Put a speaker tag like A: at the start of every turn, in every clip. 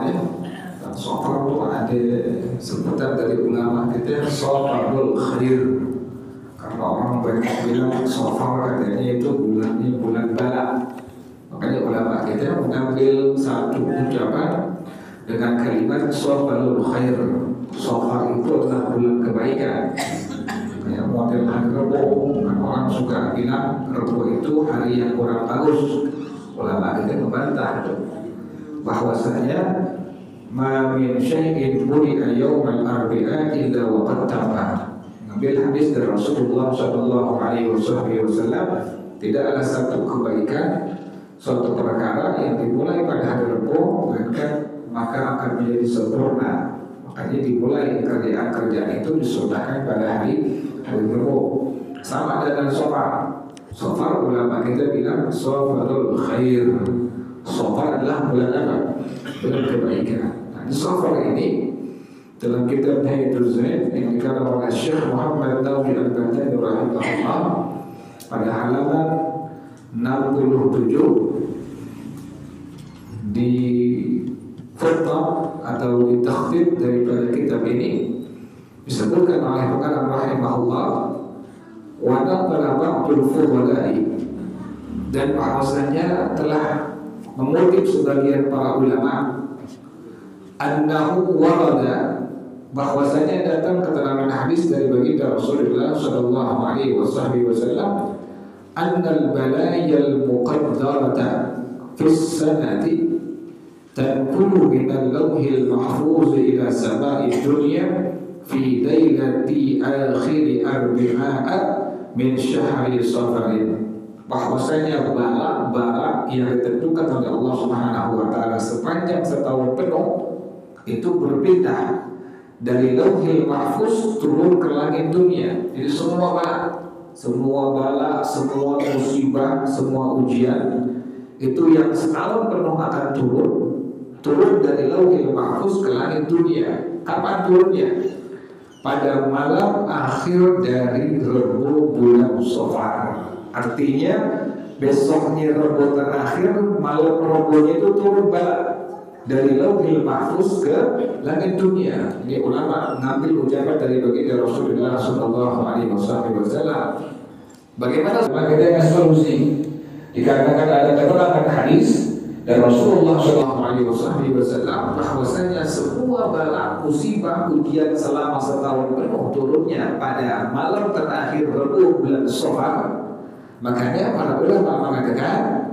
A: ya. Dan sofar itu ada sebutan dari ulama kita sofarul khair. Karena orang banyak bilang sofar katanya itu bulannya bulan bala. Makanya ulama kita mengambil satu ucapan dengan kalimat sofarul khair. Sofar itu adalah bulan kebaikan. Kayak model hari Rebo, kan orang suka bilang Rebo itu hari yang kurang bagus. Ulama kita membantah bahwasanya ma min syai'in budi'a yawmal arbi'a illa wa qad tamma. Ngambil hadis dari Rasulullah sallallahu alaihi wasallam, tidaklah satu kebaikan, suatu perkara yang dimulai pada hari Rebo maka akan menjadi sempurna. Makanya dimulai kerjaan itu disunahkan pada hari Rebo. Sama dengan sofar. Sofar ulama kita bilang sofarul khair. Sofar adalah bulan apa? Bulan kebaikan. Nah, sofar ini dalam kitab Haidul Zaid yang dikarang oleh Syekh Muhammad Nawawi Al-Baghdadi rahimahullah pada halaman 67 di footnote atau di takhtit daripada kitab ini disebutkan oleh pengarang rahimahullah wa naqala ba'dul fudala'i, dan bahwasanya telah mengutip sebagian para ulama annahu warada, bahwasanya datang keterangan hadis dari baginda Rasulullah sallallahu alaihi wasallam annal balayal muqaddarata fis sanati tanqulu minal lawhil mahfuz ila sama'i dunya fi lailati akhir arbi'a min syahri safarin. Bahwasanya bala yang ditentukan oleh Allah Subhanahu wa taala sepanjang setahun penuh itu berpindah dari Lauhil Mahfuz turun ke langit dunia. Jadi semua bala, semua musibah, semua ujian itu yang setahun penuh akan turun dari Lauhil Mahfuz ke langit dunia. Kapan turunnya? Pada malam akhir dari Rebo bulan Safar. Artinya besoknya Rebo terakhir, malam Rebonya itu turun bala dari Lauhil Mahfuz ke langit dunia. Ini ulama ngambil ucapan dari baginda Rasulullah sallallahu alaihi wasallam. Bagaimana sebagai solusi? Dikarenakan ada keterangan hadis dari Rasulullah sallallahu alaihi wasallam bahwasanya semua bala, musibah, ujian selama setahun penuh turunnya pada malam terakhir Rebo bulan Safar. Makanya para ulama mengatakan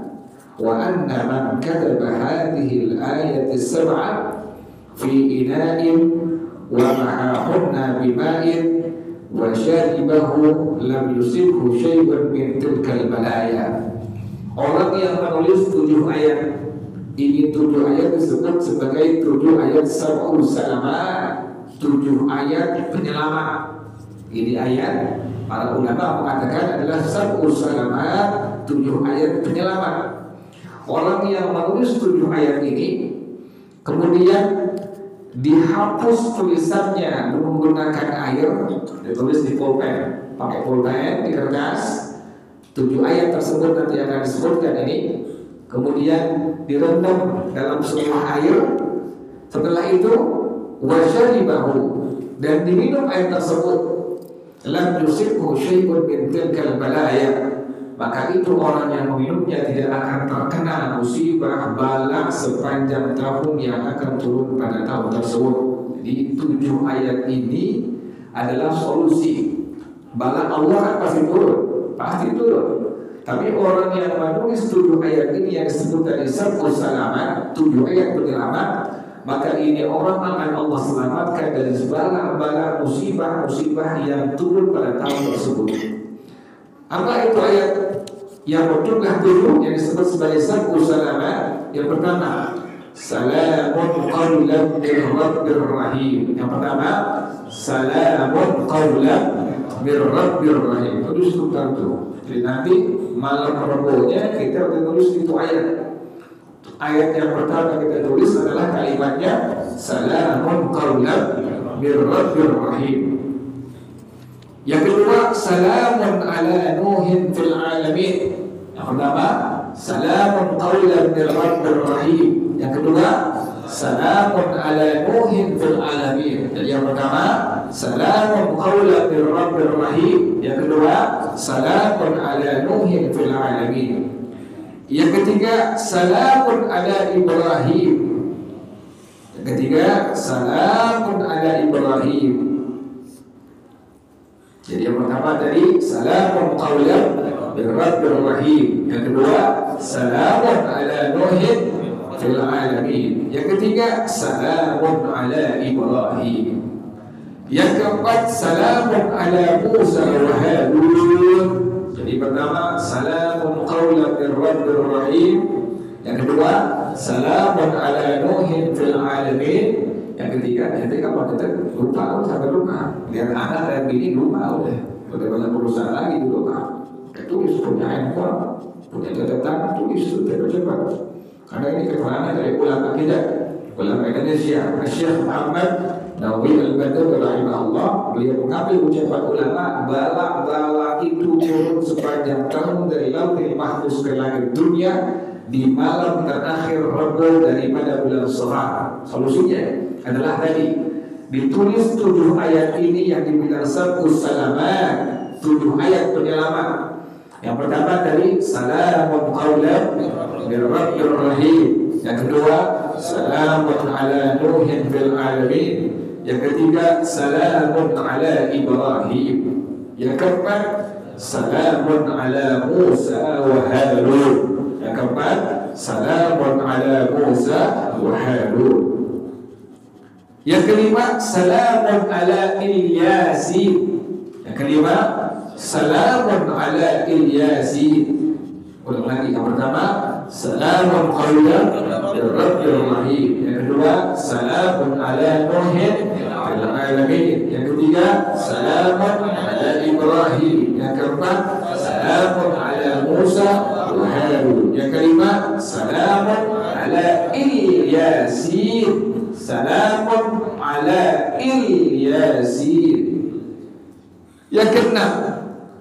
A: wa anna man kataba hadhihi al-ayati as-sab'a fi ina'in wa ma'ahunna bima'in wa syaribahu lam yusibhu syai'un min tilkal balaya. Orang yang menulis 7 ayat ini, 7 ayat disebut sebagai 7 ayat sab'ul salamat, 7 ayat penyelamat. Ini ayat para ulama mengatakan adalah sab'ul salamat, 7 ayat penyelamat. Orang yang menulis 7 ayat ini kemudian dihapus tulisannya menggunakan air, ditulis di pulpen, pakai pulpen di kertas. 7 ayat tersebut nanti akan disebutkan ini, kemudian direndam dalam sebuah air. Setelah itu wasyaribahu, dan diminum air tersebut, lam yusibhu syai'un min tilkal balaya, maka itu orang yang meminumnya tidak akan terkena musibah bala sepanjang tahun yang akan turun pada tahun tersebut. Jadi 7 ayat ini adalah solusi. Bala Allah pasti turun. Tapi orang yang menulis 7 ayat ini yang disebut tadi sab'ul salamat, 7 ayat penyelamat, maka ini orang akan Allah selamatkan dari segala bala musibah yang turun pada tahun tersebut. Apa itu ayat yang berjumlah 7 yang disebut sebagai sab'ul salamat? Yang pertama, salamun qawlan min rabbir rahim. Yang pertama, salamun qawlan min rabbir rahim. Terus itu. Jadi nanti malam Rebonya kita tulis itu ayat. Ayat yang pertama kita tulis adalah kalimatnya salamun qawlan min rabbir rahim. Yang kedua, salamun ala nuhin fil alamin. Yang pertama, salamun qawlan min rabbir rahim. Yang kedua, salamun ala Nuhin fil alamin. Jadi yang pertama, salamun qawlan min rabbir rahim. Yang kedua, salamun ala Nuhin fil alamin. Yang ketiga, salamun ala Ibrahim. Yang ketiga, salamun ala Ibrahim. Jadi yang pertama tadi, salamun qawlan min rabbir rahim. Yang kedua, salamun ala Nuhin fil alamin. Yang ketiga, salamun ala Ibrahim. Yang keempat, salamun ala Musa wa Harun. Jadi pertama, salamun qawlan min rabbir rahim. Yang kedua, salamun ala Nuhin fil alamin. Yang ketiga kalau kita lupa, sampai lupa. Lihat anak dan bini lupa udah. Udah banyak perusahaan lagi dulu Pak. Tulis, punya handphone, punya catatan, tulis cepat-cepat. Karena ini keterangan dari ulama kita, ulama Indonesia, Syekh Muhammad Nawawi Al-Badawi rahimahullah. Beliau mengambil ucapan ulama, bala itu turun sepanjang tahun dari Lauhul Mahfuz ke langit dunia di malam terakhir Rabu daripada bulan Safar. Solusinya adalah tadi ditulis 7 ayat ini yang dibilang sab'us salamat, 7 ayat penyelamat. Yang pertama tadi, salamun qawlan min rabbir rahim. Yang kedua, salamun ala Nuhin fil alamin. Yang ketiga, salamun ala Ibrahim. Yang keempat, salamun ala Musa wa Harun. Yang keempat, salamun ala Musa wa Harun. Yang kelima, salamun ala Ilyasin. Yang kelima, salamun ala Ilyasin. Ulang lagi. Yang pertama, salamun qawlan min rabbir rahim. Yang kedua, salamun ala Nuhin fil alamin. Yang ketiga, salamun ala Ibrahim. Yang keempat, salamun ala Musa wa Harun. Yang kelima, salamun ala Ilyasin. Salamun ala Ilyasin. Yang keenam,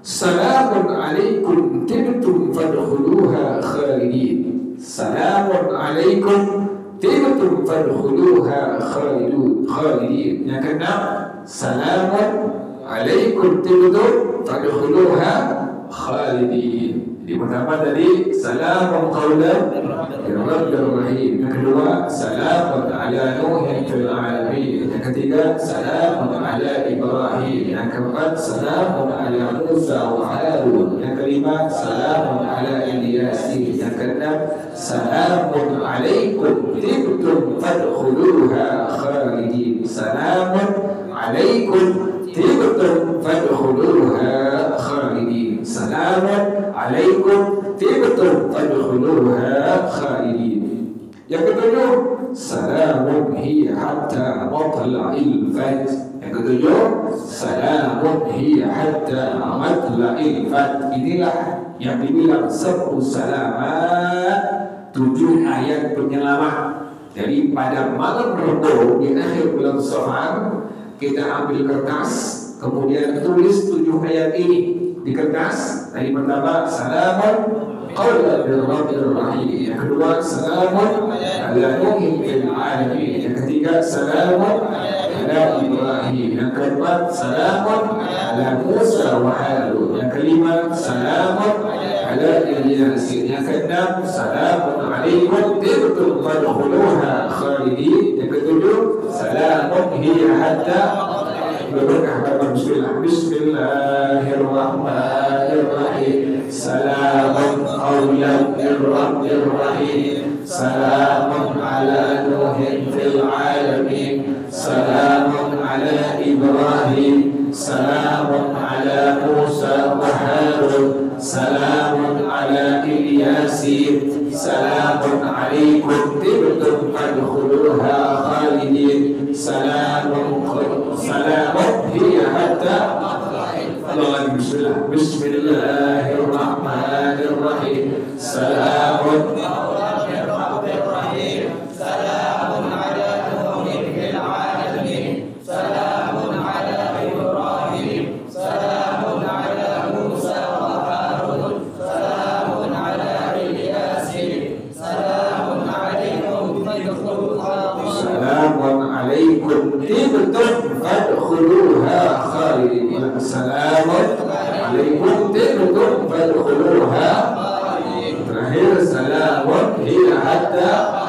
A: salamun alaikum tibtum fadkhuluha khalidin. Salamun alaikum tibtum fadkhuluha khalidin. Yang keenam, salamun alaikum tibtum fadkhuluha khalidin. Jadi pertama tadi, salamun qawlan min rabbir rahim. Yang kedua, salamun ala Nuhin fil alamin. Yang ketiga, salamun ala Ibrahim. Yang keempat, salamun ala Musa wa Harun. Yang kelima, salamun ala Ilyasin. Yang keenam, salamun alaikum tibtum fadkhuluha khalidin. Salamun alaikum tibtum fadkhuluha khalidin. Salamun alaikum tibtum fadkhuluha khalidin. Yang ketujuh, salamun hiya hatta matla'il fajr. Yang ketujuh, salamun hiya hatta matla'il fajr. Inilah yang dibilang sab'us salamat, 7 ayat penyelamat. Jadi pada malam Rabu di akhir bulan Safar, kita ambil kertas, kemudian tulis 7 ayat ini di kertas. Tadi pertama, salamun qawlan min rabbir rahim. Yang kedua, salamun ala Nuhin fil alamin. Yang ketiga, salamun ala Ibrahim. Yang keempat, salamun ala Musa wa Harun. Yang kelima, salamun ala Ilyasin. Yang keenam, salamun alaikum tibtum fadkhuluha khalidin. Yang ketujuh, salamun hiya hatta Bismillahirrahmanirrahim. Salamun qawlan min rabbir rahim. Salamun ala Nuhin fil alamin. Salamun ala Ibrahim. Salamun ala Musa wa Harun. Salamun ala Ilyasin. Salamun alaikum tibtum fadkhuluha khalidin. Salamun hiya hatta Allah. Bismillahirrahmanirrahim. Salamun qawlan min rabbir rahim. Salamun ala Nuhin fil alamin. Salamun ala Ibrahim. Salamun ala Musa wa Harun. Salamun ala Ilyasin. Salamun alaikum tibtum alaikum tibtum fadkhuluha khalidin. Salamun alaikum tibtum fadkhuluha. Terakhir salamun hiya hatta.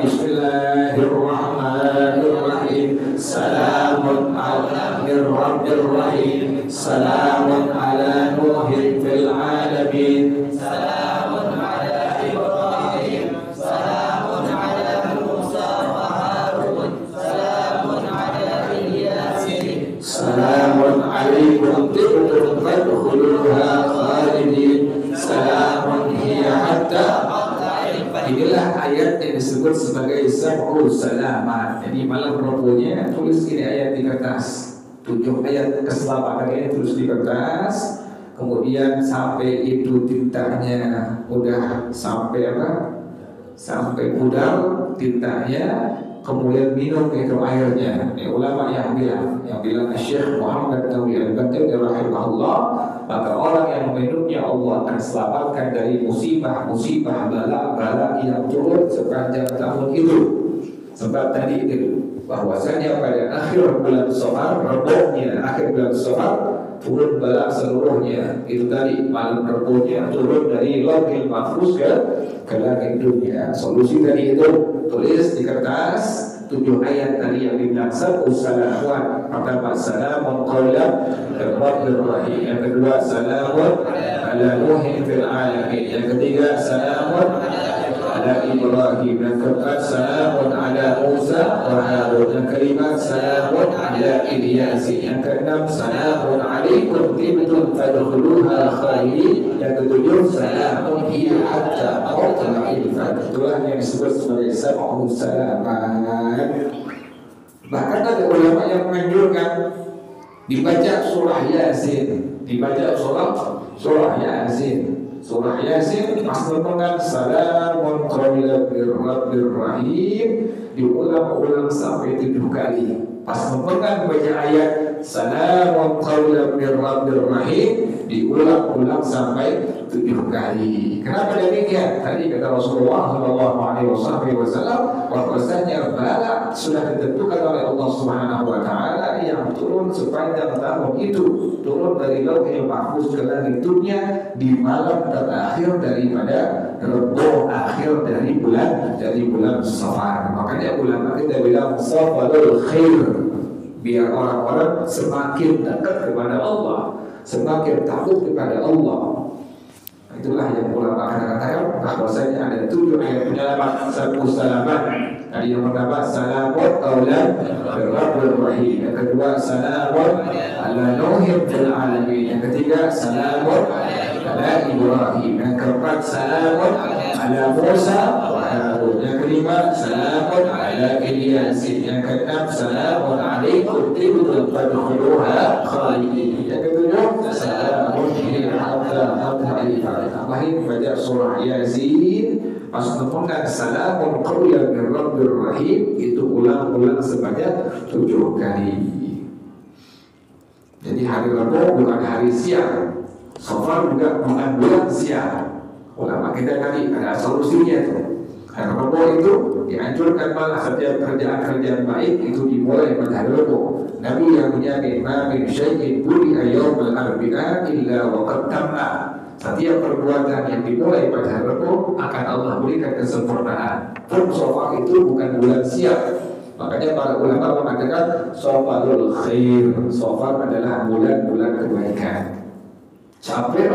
A: Bismillahirrahmanirrahim. Salamun ala Rabbir Rahim. Salamun ala Nuhin fil alamin. Salamun ala Ibrahim. Salamun ala Musa wa Harun. Salamun ala Yasin. Salamun alaikum tibtum fadkhuluha khalidin. Salamun hiya hatta. Inilah ayat yang disebut sebagai sab'ul salamat. Jadi malam Rabunya tulis ini ayat di kertas. 7 ayat keselamatan ini tulis di kertas. Kemudian sampai itu tintanya udah sampai apa? Sampai pudar tintanya. Kemudian minum itu airnya. Ini ulama yang bilang Syekh Muhammad Nawawi Al-Badr rahimahullah, maka orang yang meminumnya Allah akan selamatkan dari musibah-musibah, bala-bala yang turun sepanjang tahun itu. Sebab tadi itu bahwasanya pada akhir bulan Safar, akhir bulan Safar turun bala seluruhnya. Itu tadi malam Rabunya turun dari Lauhil Mahfuz ke langit dunia. Solusi tadi itu tulis di kertas 7 ayat tadi yang dibilang sab'us salawat. Pertama salamun qawlan Rabbir Rahim. Yang kedua salamun ala Nuhin fil alamin. Yang ketiga salamun ala Ibrahim. Yang keempat salamun ala Musa wa Harun. Yang kelima salamun ala Yasin. Yang keenam salamun alaikum tibtum fadkhuluha khalidin. Yang ketujuh salamun hiya hatta matla'il fajr. Itulah yang disebut sebagai sab'us salamat. Bahkan ada ulama yang menganjurkan dibaca surah Yasin, surah Yasin. Surah Yasin masukkan salamun qawlan mir Rabbir Rahim, diulang-ulang sampai 7 kali. Pas memegang baca ayat salamun qawlan mir Rabbir Rahim, diulang-ulang sampai 7 kali. Kenapa demikian? Tadi kata Rasulullah SAW, bahwasanya bala sudah ditentukan oleh Allah Subhanahu wa taala yang turun sepanjang tahun itu, turun dari Lauhil Mahfuz ke langit dunia di malam terakhir daripada Rabu, akhir dari bulan Safar. Makanya ulama kita bilang safarul khair, biar orang-orang semakin dekat kepada Allah, semakin takut kepada Allah. Itulah yang ulama katakan bahwasanya ada 7 ayat penyelamat sab'us salamat. Tadi yang pertama salamun qawlan Rabbir Rahim. Yang kedua salamun ala Nuhin fil alamin. Yang ketiga salamun ala Ibrahim. Yang keempat salamun ala Musa wa Harun. Yang kelima salamun ala Yasin. Yang keenam salamun alaikum tibtum fadkhuluha khalidin. Yang ketujuh salamun hiya hatta matla'il fajr. Tambahin baca surah Yasin, pas menemukan salamun qawlan min Rabbir Rahim, itu ulang-ulang sebanyak 7 kali. Jadi hari Rabu bukan hari siang, Safar juga bukan bulan siang. Ulama kita tadi ada solusinya tuh. Hari Rabu itu dianjurkan malah setiap kerjaan-kerjaan baik itu dimulai pada hari Rabu. Nabi yang menjamin ma min syai'in budi'a yaumul arbi'a illa waqad tamma. Setiap perbuatan yang dimulai pada hari Rabu akan Allah berikan kesempurnaan. Pun Safar itu bukan bulan siang. Makanya para ulama mengatakan Safarul khair. Safar adalah bulan-bulan kebaikan. Sampai